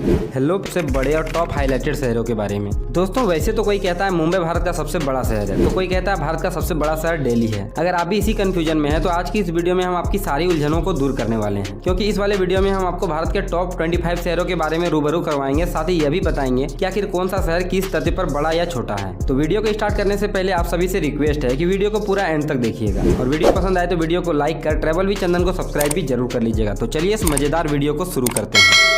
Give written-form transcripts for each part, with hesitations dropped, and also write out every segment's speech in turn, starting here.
Hello सबसे बड़े और टॉप हाईलाइटेड शहरों के बारे में। दोस्तों वैसे तो कोई कहता है मुंबई भारत का सबसे बड़ा शहर है, तो कोई कहता है भारत का सबसे बड़ा शहर दिल्ली है। अगर आप भी इसी कंफ्यूजन में हैं तो आज की इस वीडियो में हम आपकी सारी उलझनों को दूर करने वाले हैं, क्योंकि इस वाले वीडियो में हम आपको भारत के टॉप 25 शहरों के बारे में रूबरू करवाएंगे। साथ ही यह भी बताएंगे कि आखिर कौन सा शहर किस तथ्य पर बड़ा या छोटा है। तो वीडियो को स्टार्ट करने से पहले आप सभी से रिक्वेस्ट है कि वीडियो को पूरा एंड तक देखिएगा, और वीडियो पसंद आए तो वीडियो को लाइक कर ट्रैवल विद चंदन को सब्सक्राइब भी जरूर कर लीजिएगा। तो चलिए इस मजेदार वीडियो को शुरू करते हैं।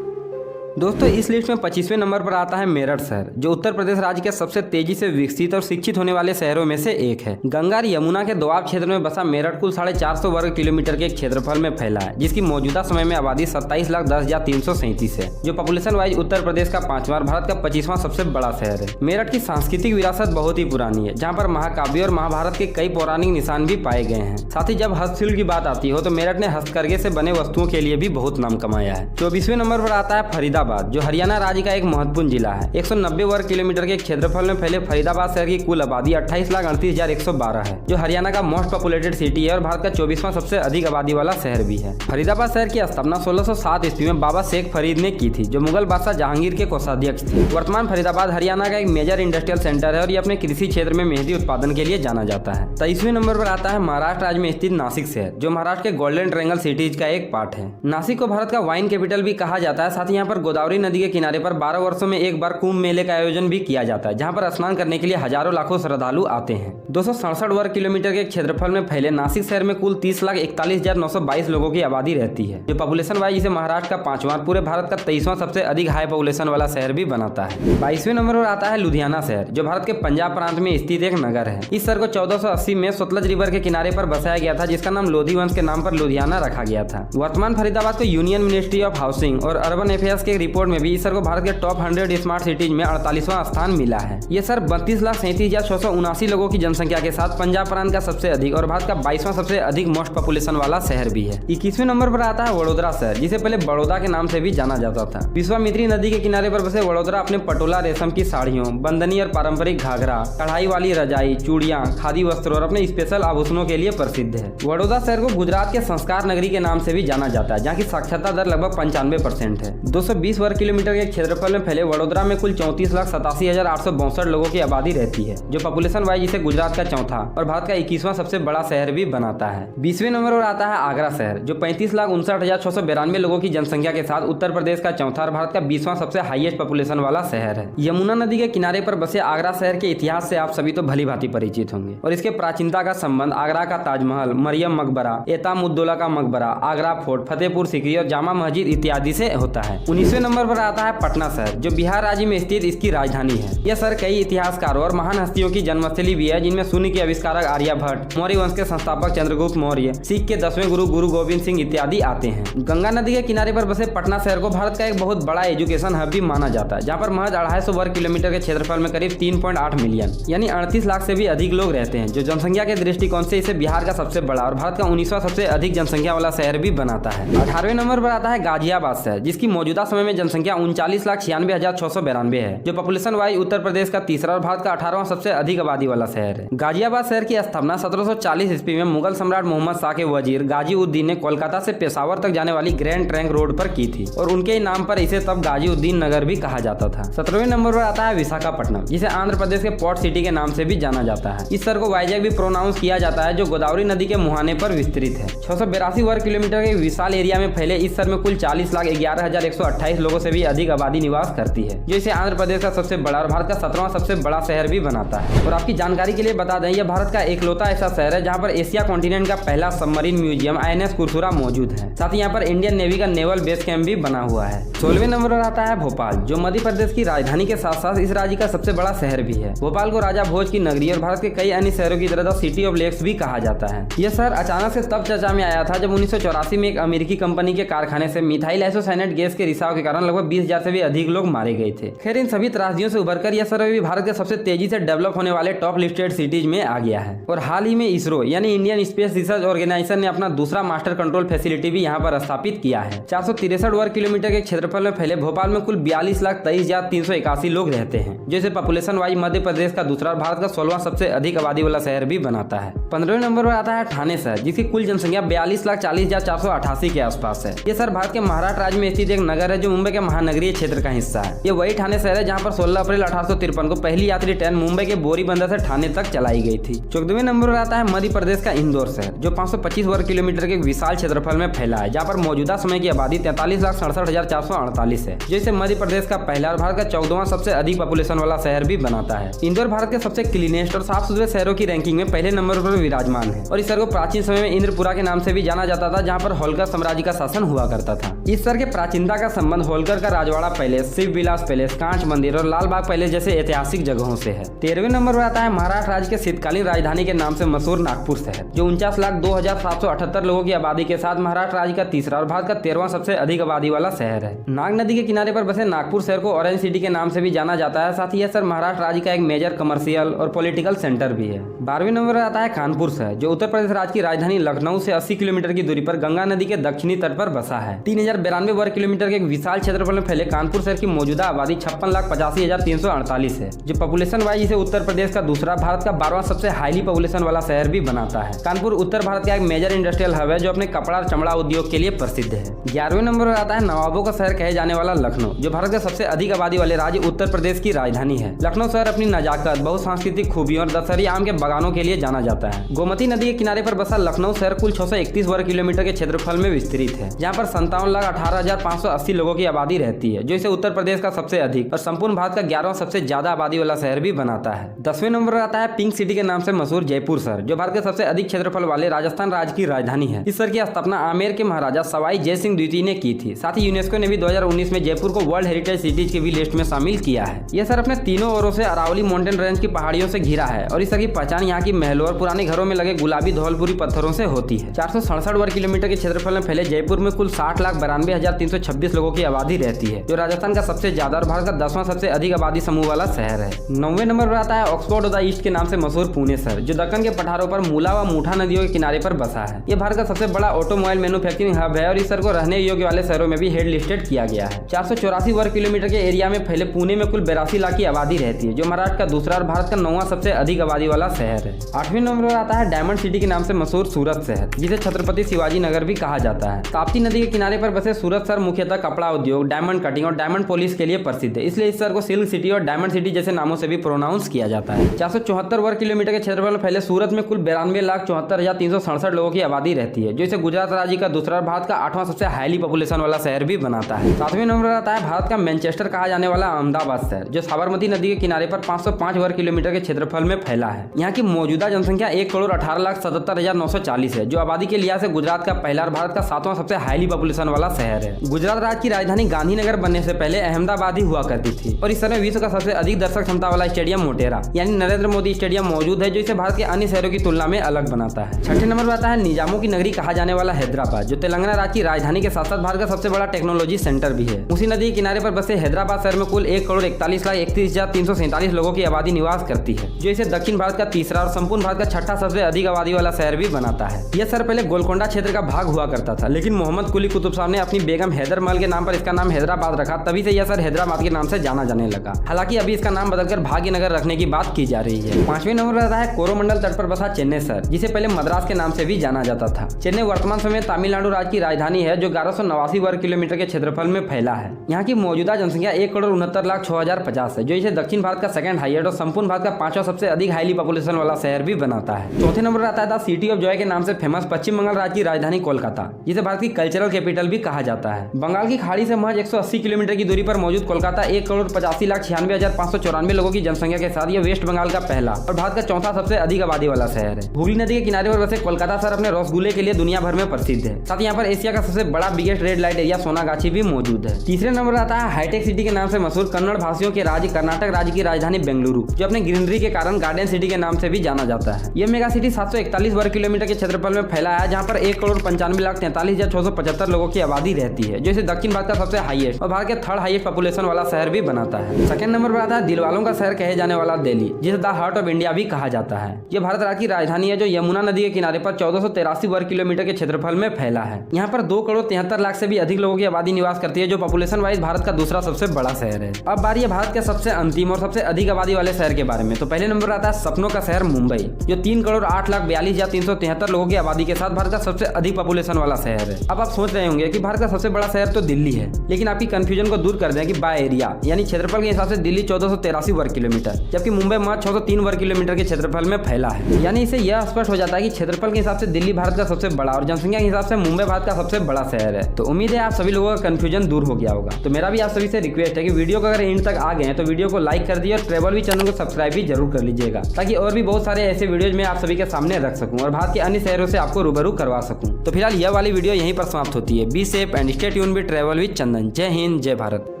दोस्तों इस लिस्ट में 25वें नंबर पर आता है मेरठ शहर, जो उत्तर प्रदेश राज्य के सबसे तेजी से विकसित और शिक्षित होने वाले शहरों में से एक है। गंगा और यमुना के दोआब क्षेत्र में बसा मेरठ कुल 450 वर्ग किलोमीटर के क्षेत्रफल में फैला है, जिसकी मौजूदा समय में आबादी 27,10,337 है, जो पॉपुलेशन वाइज उत्तर प्रदेश का 5वां और भारत का 25वां सबसे बड़ा शहर है। मेरठ की सांस्कृतिक विरासत बहुत ही पुरानी है, जहाँ पर महाकाव्य और महाभारत के कई पौराणिक निशान भी पाए गए हैं। साथ ही जब हस्तशिल्प की बात आती हो तो मेरठ ने हस्तकरघे से बने वस्तुओं के लिए भी बहुत नाम कमाया है। 24वें नंबर पर आता है फरीदाबाद, जो हरियाणा राज्य का एक महत्वपूर्ण जिला है। 190 वर्ग किलोमीटर के क्षेत्रफल में फैले फरीदाबाद शहर की कुल आबादी 28,38,112 है, जो हरियाणा का मोस्ट पॉपुलेटेड सिटी है और भारत का 24वां सबसे अधिक आबादी वाला शहर भी है। फरीदाबाद शहर की स्थापना 1607 ईस्वी में बाबा शेख फरीद ने की थी, जो मुगल बादशाह जहांगीर के कोषाध्यक्ष थे। वर्तमान फरीदाबाद हरियाणा का एक मेजर इंडस्ट्रियल सेंटर है और ये अपने कृषि क्षेत्र में मेहंदी उत्पादन के लिए जाना जाता है। 23वें नंबर पर आता है महाराष्ट्र राज्य में स्थित नासिक शहर, जो महाराष्ट्र के गोल्डन ट्रायंगल सिटीज का एक पार्ट है। नासिक को भारत का वाइन कैपिटल भी कहा जाता है। साथ ही यहाँ पर गोदावरी नदी के किनारे पर 12 वर्षों में एक बार कुंभ मेले का आयोजन भी किया जाता है, जहां पर स्नान करने के लिए हजारों लाखों श्रद्धालु आते हैं। 267 वर्ग किलोमीटर के क्षेत्रफल में फैले नासिक शहर में कुल 30,41,922 लोगों की आबादी रहती है, जो पॉपुलेशन वाइज इसे महाराष्ट्र का 5वां पूरे भारत का 23वां सबसे अधिक हाई पॉपुलेशन वाला शहर भी बनाता है। 22वें नंबर पर आता है लुधियाना शहर, जो भारत के पंजाब प्रांत में स्थित एक नगर है। इस शहर को 1480 में सतलज रिवर के किनारे पर बसाया गया था, जिसका नाम लोधी वंश के नाम पर लुधियाना रखा गया था। वर्तमान फरीदाबाद को यूनियन मिनिस्ट्री ऑफ हाउसिंग और अर्बन अफेयर्स के रिपोर्ट में भी इस शहर को भारत के टॉप 100 स्मार्ट सिटीज में 48वां स्थान मिला है। यह शहर 32,37,679 लोगों की जनसंख्या के साथ पंजाब प्रांत का सबसे अधिक और भारत का 22वां सबसे अधिक मोस्ट पॉपुलेशन वाला शहर भी है। 21वें नंबर पर आता है वडोदरा शहर, जिसे पहले बड़ौदा के नाम से भी जाना जाता था। विश्वामित्री नदी के किनारे पर बसे वडोदरा अपने पटोला रेशम की साड़ियों, बंदनी और पारंपरिक घाघरा, कढ़ाई वाली रजाई, चूड़ियां, खादी वस्त्र और अपने स्पेशल आभूषणों के लिए प्रसिद्ध है। वडोदरा शहर को गुजरात के संस्कार नगरी के नाम से भी जाना जाता है, जहाँ की साक्षरता दर लगभग 95% है। 220 वर्ग किलोमीटर के क्षेत्रफल में फैले वडोदरा में कुल 34,87,862 लोगों की आबादी रहती है, जो पॉपुलेशन वाइज इसे गुजरात का चौथा और भारत का 21वां सबसे बड़ा शहर भी बनाता है। 20वें नंबर पर आता है आगरा शहर, जो 35,59,692 लोगों की जनसंख्या के साथ उत्तर प्रदेश का चौथा और भारत का 20वां सबसे हाईएस्ट पॉपुलेशन वाला शहर है। यमुना नदी के किनारे पर बसे आगरा शहर के इतिहास से आप सभी तो भली भांति परिचित होंगे, और इसके प्राचीनता का संबंध आगरा का ताजमहल, मरियम मकबरा, एतामुद्दौला का मकबरा, आगरा फोर्ट, फतेहपुर सीकरी और जामा मस्जिद इत्यादि से होता है। 19वें नंबर पर आता है पटना शहर, जो बिहार राज्य में स्थित इसकी राजधानी है। यह शहर कई इतिहासकारों और महान हस्तियों की जन्मस्थली भी है, जिनमें शून्य के आविष्कारक आर्यभट्ट, मौर्य वंश के संस्थापक चंद्रगुप्त मौर्य, सिख के 10वें गुरु गुरु गोविंद सिंह इत्यादि आते हैं। गंगा नदी के किनारे पर बसे पटना शहर को भारत का एक बहुत बड़ा एजुकेशन हब भी माना जाता है, जहाँ पर महज 250 वर्ग किलोमीटर के क्षेत्रफल में करीब 3.8 मिलियन यानी 38 लाख से भी अधिक लोग रहते हैं, जो जनसंख्या के दृष्टिकोण से इसे बिहार का सबसे बड़ा और भारत का 19वां सबसे अधिक जनसंख्या वाला शहर भी बनाता है। 18वें नंबर पर आता है गाजियाबाद शहर, जिसकी मौजूदा समय में जनसंख्या 39,96,692 है, जो पॉपुलेशन वाइज उत्तर प्रदेश का तीसरा और भारत का 18वां सबसे अधिक आबादी वाला शहर है। गाजियाबाद शहर की स्थापना 1740 ईस्वी में मुगल सम्राट मोहम्मद शाह के वजीर गाजी उद्दीन ने कोलकाता से पेशावर तक जाने वाली ग्रैंड ट्रंक रोड पर की थी, और उनके नाम पर इसे तब गाजी उद्दीन नगर भी कहा जाता था। 17वें नंबर पर आता है विशाखापट्टनम, जिसे आंध्र प्रदेश के पोर्ट सिटी के नाम से भी जाना जाता है। इस शहर को वाइजैक भी प्रोनाउंस किया जाता है, जो गोदावरी नदी के मुहाने पर विस्तृत है। 682 वर्ग किलोमीटर के विशाल एरिया में फैले इस शहर में कुल 40,11,128 लोगों से भी अधिक आबादी निवास करती है, जो इसे आंध्र प्रदेश का सबसे बड़ा और भारत का 17वां सबसे बड़ा शहर भी बनाता है। और आपकी जानकारी के लिए बता दें, यह भारत का एकलौता ऐसा शहर है जहां पर एशिया कॉन्टिनेंट का पहला सबमरीन म्यूजियम INS कुरसुरा मौजूद है। साथ ही यहाँ पर इंडियन नेवी का नेवल बेस कैंप भी बना हुआ है। 16वें नंबर पर आता है भोपाल, जो मध्य प्रदेश की राजधानी के साथ साथ इस राज्य का सबसे बड़ा शहर भी है। भोपाल को राजा भोज की नगरी और भारत के कई अन्य शहरों की तरह सिटी ऑफ लेक्स भी कहा जाता है। यह शहर अचानक से तब चर्चा में आया था जब 1984 में एक अमेरिकी कंपनी के कारखाने से मिथाइल आइसोसाइनेट गैस के रिसाव के कारण लगभग 20,000 से भी अधिक लोग मारे गए थे। खैर, इन सभी त्रासदियों से उभरकर यह शहर अभी भारत के सबसे तेजी से डेवलप होने वाले टॉप लिस्टेड सिटीज में आ गया है। और हाल ही में इसरो यानी इंडियन स्पेस रिसर्च ऑर्गेनाइजेशन ने अपना दूसरा मास्टर कंट्रोल फैसिलिटी भी यहाँ पर स्थापित किया है। 463 वर्ग किलोमीटर के क्षेत्रफल में फैले भोपाल में कुल 42,23,381 लोग रहते हैं, जो इसे पॉपुलेशन वाइज मध्य प्रदेश का दूसरा और भारत का 16वां सबसे अधिक आबादी वाला शहर भी बनाता है। 15वें नंबर पर आता है ठाणे शहर, जिसकी कुल जनसंख्या 42,40,488 के आसपास है। यह शहर भारत के महाराष्ट्र राज्य में स्थित एक नगर है जो मुंबई के महानगरीय क्षेत्र का हिस्सा है। ये वही ठाणे शहर है जहाँ पर 16 अप्रैल 1853 को पहली यात्री ट्रेन मुंबई के बोरी बंदर से ठाणे तक चलाई गई थी। 14वें नंबर पर आता है मध्य प्रदेश का इंदौर शहर, जो 525 वर्ग किलोमीटर के विशाल क्षेत्रफल में फैला है, जहाँ पर मौजूदा समय की आबादी 43,67,448 है, जो इसे मध्य प्रदेश का पहला और भारत का 14वां सबसे अधिक पॉपुलेशन वाला शहर भी बनाता है। इंदौर भारत के सबसे क्लीनेस्ट और साफ सुथरे शहरों की रैंकिंग में पहले नंबर पर विराजमान है और इस शहर को प्राचीन समय में इंद्रपुरा के नाम से भी जाना जाता था, जहाँ पर होलकर साम्राज्य का शासन हुआ करता था। इस शहर के प्राचीनता का संबंध होलकर का राजवाड़ा पैलेस, शिव विलास पैलेस, कांच मंदिर और लाल बाग पैलेस जैसे ऐतिहासिक जगहों से है। 13वें नंबर पर आता है महाराष्ट्र राज्य के शीतकालीन राजधानी के नाम से मशहूर नागपुर शहर, जो 49,02,778 लोगों की आबादी के साथ महाराष्ट्र राज्य का तीसरा और भारत का 13वां सबसे अधिक आबादी वाला शहर है। नाग नदी के किनारे पर बसे नागपुर शहर को ऑरेंज सिटी के नाम से भी जाना जाता है। साथ ही यह शहर महाराष्ट्र राज्य का एक मेजर कमर्शियल और पॉलिटिकल सेंटर भी है। 12वें नंबर पर आता है कानपुर शहर, जो उत्तर प्रदेश राज्य की राजधानी लखनऊ से 80 किलोमीटर की दूरी पर गंगा नदी के दक्षिणी तट पर बसा है। 3092 वर्ग किलोमीटर के एक विशाल क्षेत्रफल में फैले कानपुर शहर की मौजूदा आबादी 56,85,348 है, जो पॉपुलेशन वाइज इसे उत्तर प्रदेश का दूसरा, भारत का 12वां सबसे हाईली पॉपुलेशन वाला शहर भी बनाता है। कानपुर उत्तर भारत का एक मेजर इंडस्ट्रियल हब है, जो अपने कपड़ा और चमड़ा उद्योग के लिए प्रसिद्ध है। 11वें नंबर पर आता है नवाबों का शहर कहे जाने वाला लखनऊ, जो भारत का सबसे अधिक आबादी वाले राज्य उत्तर प्रदेश की राजधानी है। लखनऊ शहर अपनी नजाकत, बहुसांस्कृतिक खूबियों और दशहरी आम के बागानों के लिए जाना जाता है। गोमती नदी के किनारे पर बसा लखनऊ शहर कुल 631 वर्ग किलोमीटर के क्षेत्रफल में विस्तृत है, जहाँ पर 57,18,580 लोगों की आबादी रहती है, जो इसे उत्तर प्रदेश का सबसे अधिक और संपूर्ण भारत का 11वां सबसे ज्यादा आबादी वाला शहर भी बनाता है। 10वें नंबर पर आता है पिंक सिटी के नाम से मशहूर जयपुर शहर, जो भारत के सबसे अधिक क्षेत्रफल वाले राजस्थान राज्य की राजधानी है। इस शहर की स्थापना आमेर के महाराजा सवाई जय सिंह द्वितीय ने की थी। साथ ही यूनेस्को ने भी 2019 में जयपुर को वर्ल्ड हेरिटेज सिटीज की भी लिस्ट में शामिल किया है। यह शहर अपने तीनों ओरों से अरावली माउंटेन रेंज की पहाड़ियों से घिरा है और इस शहर की पहचान यहाँ की महलों और पुराने घरों में लगे गुलाबी धौलपुरी पत्थरों से होती है। 467 वर्ग किलोमीटर के क्षेत्रफल में फैले जयपुर में कुल 60,92,326 लोगों की आबादी रहती है, जो राजस्थान का सबसे ज्यादा और भारत का 10वां सबसे अधिक आबादी समूह वाला शहर है। 9वें नंबर पर आता है ऑक्सफोर्ड ऑफ द ईस्ट के नाम से मशहूर पुणे शहर, जो दक्कन के पठारों पर मूला व मूठा नदियों के किनारे पर बसा है। यह भारत का सबसे बड़ा ऑटोमोबाइल मैन्युफैक्चरिंग हब है और इस शहर को रहने योग्य वाले शहरों में भी हेड लिस्टेड किया गया है। 484 वर्ग किलोमीटर के एरिया में फैले पुणे में कुल 82 लाख की आबादी रहती है, जो महाराष्ट्र का दूसरा और भारत का 9वां सबसे अधिक आबादी वाला शहर है। 8वें नंबर पर आता है डायमंड सिटी के नाम से मशहूर सूरत शहर, जिसे छत्रपति शिवाजी नगर भी कहा जाता है। ताप्ती नदी के किनारे पर बसे सूरत शहर मुख्यतः कपड़ा उद्योग, डायमंड कटिंग और डायमंड पॉलिश के लिए प्रसिद्ध है, इसलिए इस शहर को सिल्क सिटी और डायमंड सिटी जैसे नामों से भी प्रोनाउंस किया जाता है। 474 वर्ग किलोमीटर के क्षेत्रफल में फैले सूरत में कुल 92,74,367 लोगों की आबादी रहती है, जो इसे गुजरात राज्य का दूसरा और भारत का 8वां सबसे हाईली पॉपुलेशन वाला शहर भी बनाता है। 7वें नंबर पर आता है भारत का मैनचेस्टर कहा जाने वाला अहमदाबाद शहर, जो साबरमती नदी के किनारे पर 505 वर्ग किलोमीटर के क्षेत्रफल में फैला है। यहाँ की मौजूदा जनसंख्या 1,18,77,940 है, जो आबादी के लिहाज से गुजरात का पहला और भारत का 7वां सबसे हाईली पॉपुलेशन वाला शहर है। गुजरात राज्य की राजधानी गांधीनगर बनने से पहले अहमदाबाद ही हुआ करती थी और इस समय विश्व का सबसे अधिक दर्शक क्षमता वाला स्टेडियम मोटेरा यानी नरेंद्र मोदी स्टेडियम मौजूद है, जो इसे भारत के अन्य शहरों की तुलना में अलग बनाता है। 6ठे नंबर पर आता है निजामों की नगरी कहा जाने वाला हैदराबाद, जो तेलंगाना राज्य की राजधानी के साथ साथ भारत का सबसे बड़ा टेक्नोलॉजी सेंटर भी है। उसी नदी के किनारे पर बसे हैदराबाद शहर में कुल 1,41,31,347 लोगों की आबादी निवास करती है, जो इसे दक्षिण भारत का तीसरा और संपूर्ण भारत का 6ठा सबसे अधिक आबादी वाला शहर भी बनाता है। यह शहर पहले गोलकोंडा क्षेत्र का भाग हुआ करता था, लेकिन मोहम्मद कुली कुतुब शाह ने अपनी बेगम हैदर महल के नाम पर इसका नाम हैदराबाद रखा, तभी से यह शहर हैदराबाद के नाम से जाना जाने लगा। हालांकि अभी इसका नाम बदलकर भाग्यनगर रखने की बात की जा रही है। 5वें नंबर पर आता है कोरोमंडल तट पर बसा चेन्नई शहर, जिसे पहले मद्रास के नाम से भी जाना जाता था। चेन्नई वर्तमान समय तमिलनाडु राज्य की राजधानी है, जो 1189 वर्ग किलोमीटर के क्षेत्रफल में फैला है। यहाँ की मौजूदा जनसंख्या 1,69,06,050 है, जो इसे दक्षिण भारत का सेकंड हाईएस्ट और संपूर्ण भारत का 5वां सबसे अधिक हाईली पॉपुलेशन वाला शहर भी बनाता है। चौथे नंबर पर आता है द सिटी ऑफ जॉय के नाम से फेमस पश्चिम बंगाल राज्य की राजधानी कोलकाता, जिसे भारत की कल्चरल कैपिटल भी कहा जाता है। बंगाल की खाड़ी से महज 180 किलोमीटर की दूरी पर मौजूद कोलकाता 1,85,96,965 लोगों की जनसंख्या के साथ यह वेस्ट बंगाल का पहला और भारत का 4था सबसे अधिक आबादी वाला शहर है। हुगली नदी के किनारे पर बसे कोलकाता शहर अपने रसगुल्ले के लिए दुनिया भर में प्रसिद्ध है। साथ ही यहाँ पर एशिया का सबसे बड़ा biggest red light area Sonagachi भी मौजूद है। तीसरे नंबर आता है हाईटेक सिटी के नाम से मशहूर कन्नड़ भाषियों के राज्य कर्नाटक राज्य की राजधानी बेंगलुरु, जो अपने ग्रीनरी के कारण गार्डन सिटी के नाम से भी जाना जाता है। यह मेगा सिटी 741 वर्ग किलोमीटर के क्षेत्रफल में फैला है, जहाँ पर 1,95,43,675 लोगों की आबादी रहती है, जो इसे दक्षिण भारत का सबसे हाईएस्ट और भारत के थर्ड हाईएस्ट पॉपुलेशन वाला शहर भी बनाता है। सेकंड नंबर पर आता है दिलवालों का शहर कहे जाने वाला दिल्ली, जिसे द हार्ट ऑफ इंडिया भी कहा जाता है। ये भारत राज्य की राजधानी है जो यमुना नदी के किनारे पर 1483 वर्ग किलोमीटर के क्षेत्रफल में फैला है। यहाँ पर 2,73,00,000 से भी अधिक लोगों की आबादी निवास करती है, जो पॉपुलेशन वाइज भारत का दूसरा सबसे बड़ा शहर है। अब बारी है भारत के सबसे अंतिम और सबसे अधिक आबादी वाले शहर के बारे में। तो पहले नंबर आता है सपनों का शहर मुंबई, जो 3,08,42,373 लोगों की आबादी के साथ भारत का सबसे अधिक पॉपुलेशन वाला शहर है। अब आप सोच रहे होंगे कि भारत का सबसे बड़ा शहर तो दिल्ली है, लेकिन आपकी कंफ्यूजन को दूर कर दें कि बाय एरिया यानी क्षेत्रफल के हिसाब से दिल्ली 1483 वर्ग किलोमीटर, जबकि मुंबई मात्र 603 वर्ग किलोमीटर के क्षेत्रफल में फैला है। यानी इससे यह स्पष्ट हो जाता है कि क्षेत्रफल के हिसाब से दिल्ली भारत का सबसे बड़ा और जनसंख्या के हिसाब से मुंबई भारत का सबसे बड़ा शहर है। तो उम्मीद है आप सभी लोगों का कंफ्यूजन दूर हो गया होगा। तो मेरा भी आप सभी से रिक्वेस्ट है कि वीडियो को अगर एंड तक आ गए हैं तो वीडियो को लाइक कर दिए और ट्रेवल भी चैनल को सब्सक्राइब भी जरूर कर लीजिएगा, ताकि और भी बहुत सारे ऐसे वीडियोज मैं आप सभी के सामने रख सकूं और भारत के अन्य शहरों से आपको रूबरू करवा सकूं। तो फिलहाल यह वाली वीडियो यहीं पर समाप्त होती है। Be safe and stay tune with travel with Chandan. जय हिंद, जय भारत।